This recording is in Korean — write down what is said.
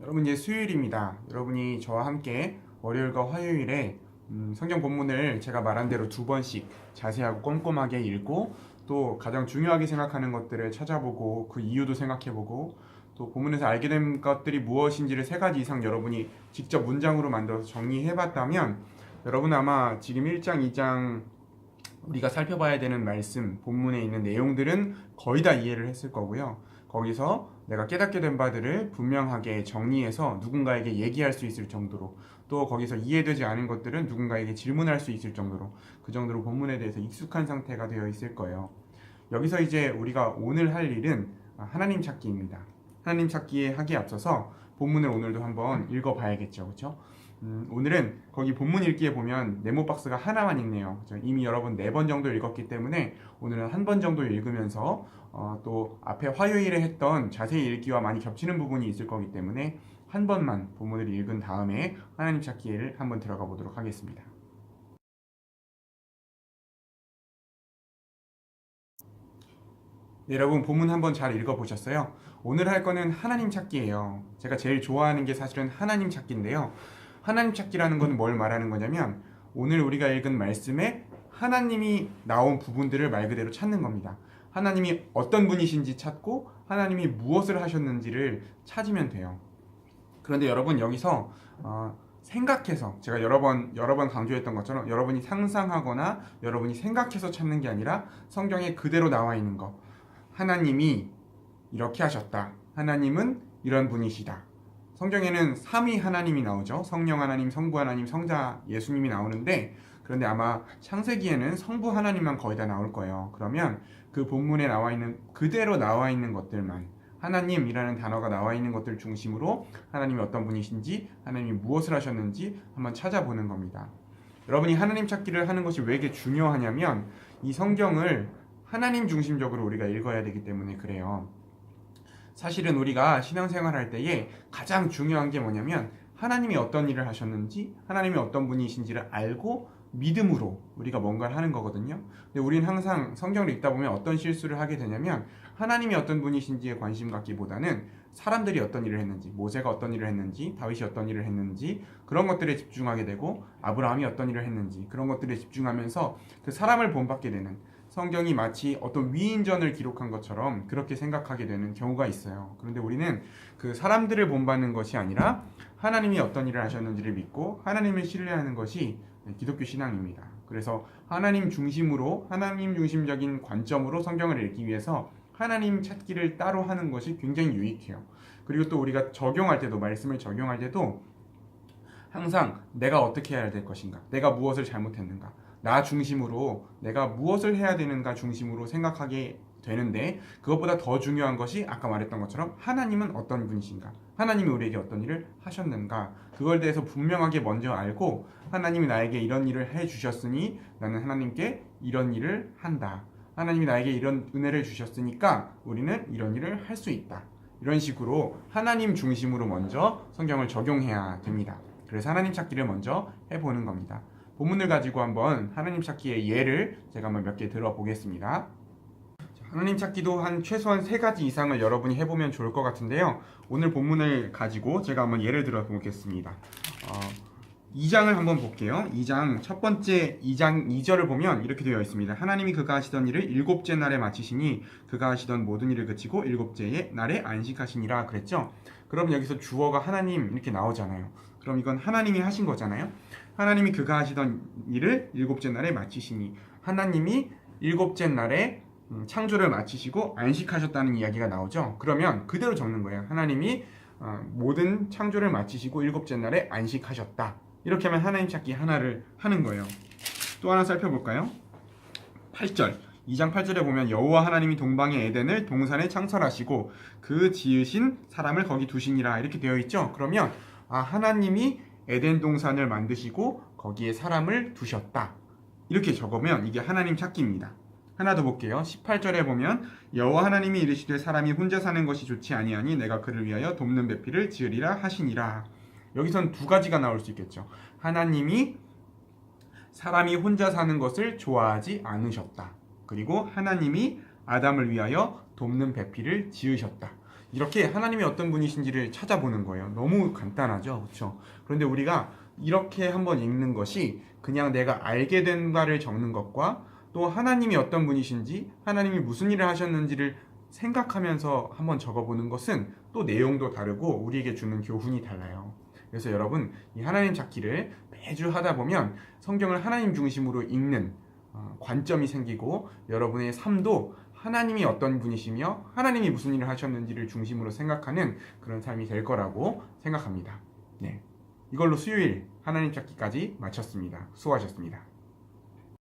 여러분 이제 수요일입니다. 여러분이 저와 함께 월요일과 화요일에 성경 본문을 제가 말한 대로 2번씩 자세하고 꼼꼼하게 읽고 또 가장 중요하게 생각하는 것들을 찾아보고 그 이유도 생각해보고 또 본문에서 알게 된 것들이 무엇인지를 3가지 이상 여러분이 직접 문장으로 만들어서 정리해봤다면 여러분 아마 지금 1장, 2장 우리가 살펴봐야 되는 말씀, 본문에 있는 내용들은 거의 다 이해를 했을 거고요. 거기서 내가 깨닫게 된 바들을 분명하게 정리해서 누군가에게 얘기할 수 있을 정도로, 또 거기서 이해되지 않은 것들은 누군가에게 질문할 수 있을 정도로, 그 정도로 본문에 대해서 익숙한 상태가 되어 있을 거예요. 여기서 이제 우리가 오늘 할 일은 하나님 찾기입니다. 하나님 찾기에 하기에 앞서서 본문을 오늘도 한번 읽어봐야겠죠, 그렇죠? 오늘은 거기 본문 읽기에 보면 네모 박스가 하나만 있네요. 이미 여러분 4번 정도 읽었기 때문에 오늘은 1번 정도 읽으면서 또 앞에 화요일에 했던 자세히 읽기와 많이 겹치는 부분이 있을 거기 때문에 한 번만 본문을 읽은 다음에 하나님 찾기를 한번 들어가 보도록 하겠습니다. 네, 여러분 본문 한번 잘 읽어보셨어요? 오늘 할 거는 하나님 찾기예요. 제가 제일 좋아하는 게 사실은 하나님 찾기인데요. 하나님 찾기라는 건 뭘 말하는 거냐면 오늘 우리가 읽은 말씀에 하나님이 나온 부분들을 말 그대로 찾는 겁니다. 하나님이 어떤 분이신지 찾고 하나님이 무엇을 하셨는지를 찾으면 돼요. 그런데 여러분 여기서 생각해서 제가 여러 번 강조했던 것처럼 여러분이 상상하거나 여러분이 생각해서 찾는 게 아니라 성경에 그대로 나와 있는 거. 하나님이 이렇게 하셨다. 하나님은 이런 분이시다. 성경에는 3위 하나님이 나오죠. 성령 하나님, 성부 하나님, 성자 예수님이 나오는데 그런데 아마 창세기에는 성부 하나님만 거의 다 나올 거예요. 그러면 그 본문에 나와 있는 그대로 나와 있는 것들만 하나님이라는 단어가 나와 있는 것들 중심으로 하나님이 어떤 분이신지 하나님이 무엇을 하셨는지 한번 찾아보는 겁니다. 여러분이 하나님 찾기를 하는 것이 왜 이렇게 중요하냐면 이 성경을 하나님 중심적으로 우리가 읽어야 되기 때문에 그래요. 사실은 우리가 신앙생활 할 때에 가장 중요한 게 뭐냐면 하나님이 어떤 일을 하셨는지 하나님이 어떤 분이신지를 알고 믿음으로 우리가 뭔가를 하는 거거든요. 근데 우리는 항상 성경을 읽다 보면 어떤 실수를 하게 되냐면 하나님이 어떤 분이신지에 관심 갖기보다는 사람들이 어떤 일을 했는지, 모세가 어떤 일을 했는지, 다윗이 어떤 일을 했는지 그런 것들에 집중하게 되고 아브라함이 어떤 일을 했는지 그런 것들에 집중하면서 그 사람을 본받게 되는 성경이 마치 어떤 위인전을 기록한 것처럼 그렇게 생각하게 되는 경우가 있어요. 그런데 우리는 그 사람들을 본받는 것이 아니라 하나님이 어떤 일을 하셨는지를 믿고 하나님을 신뢰하는 것이 기독교 신앙입니다. 그래서 하나님 중심으로 하나님 중심적인 관점으로 성경을 읽기 위해서 하나님 찾기를 따로 하는 것이 굉장히 유익해요. 그리고 또 우리가 적용할 때도 말씀을 적용할 때도 항상 내가 어떻게 해야 될 것인가, 내가 무엇을 잘못했는가, 나 중심으로 내가 무엇을 해야 되는가 중심으로 생각하게 되는데 그것보다 더 중요한 것이 아까 말했던 것처럼 하나님은 어떤 분이신가, 하나님이 우리에게 어떤 일을 하셨는가, 그걸 대해서 분명하게 먼저 알고 하나님이 나에게 이런 일을 해주셨으니 나는 하나님께 이런 일을 한다, 하나님이 나에게 이런 은혜를 주셨으니까 우리는 이런 일을 할 수 있다, 이런 식으로 하나님 중심으로 먼저 성경을 적용해야 됩니다. 그래서 하나님 찾기를 먼저 해보는 겁니다. 본문을 가지고 한번 하나님 찾기의 예를 제가 한번 몇 개 들어보겠습니다. 하나님 찾기도 한 최소한 3가지 이상을 여러분이 해보면 좋을 것 같은데요. 오늘 본문을 가지고 제가 한번 예를 들어보겠습니다. 2장을 한번 볼게요. 2장 첫 번째 2장 2절을 보면 이렇게 되어 있습니다. 하나님이 그가 하시던 일을 7째 날에 마치시니 그가 하시던 모든 일을 그치고 7째 날에 안식하시니라 그랬죠. 그럼 여기서 주어가 하나님 이렇게 나오잖아요. 그럼 이건 하나님이 하신 거잖아요. 하나님이 그가 하시던 일을 7째 날에 마치시니 하나님이 7째 날에 창조를 마치시고 안식하셨다는 이야기가 나오죠. 그러면 그대로 적는 거예요. 하나님이 모든 창조를 마치시고 7째 날에 안식하셨다. 이렇게 하면 하나님 찾기 하나를 하는 거예요. 또 하나 살펴볼까요? 8절 2장 8절에 보면 여호와 하나님이 동방의 에덴을 동산에 창설하시고 그 지으신 사람을 거기 두시니라 이렇게 되어 있죠. 그러면 하나님이 에덴 동산을 만드시고 거기에 사람을 두셨다. 이렇게 적으면 이게 하나님 찾기입니다. 하나 더 볼게요. 18절에 보면 여호와 하나님이 이르시되 사람이 혼자 사는 것이 좋지 아니하니 내가 그를 위하여 돕는 배필을 지으리라 하시니라. 여기선 2가지가 나올 수 있겠죠. 하나님이 사람이 혼자 사는 것을 좋아하지 않으셨다. 그리고 하나님이 아담을 위하여 돕는 배필을 지으셨다. 이렇게 하나님이 어떤 분이신지를 찾아보는 거예요. 너무 간단하죠, 그렇죠? 그런데 우리가 이렇게 한번 읽는 것이 그냥 내가 알게 된 바를 적는 것과 또 하나님이 어떤 분이신지, 하나님이 무슨 일을 하셨는지를 생각하면서 한번 적어보는 것은 또 내용도 다르고 우리에게 주는 교훈이 달라요. 그래서 여러분, 이 하나님 찾기를 매주 하다 보면 성경을 하나님 중심으로 읽는 관점이 생기고 여러분의 삶도 하나님이 어떤 분이시며 하나님이 무슨 일을 하셨는지를 중심으로 생각하는 그런 삶이 될 거라고 생각합니다. 네. 이걸로 수요일 하나님 찾기까지 마쳤습니다. 수고하셨습니다.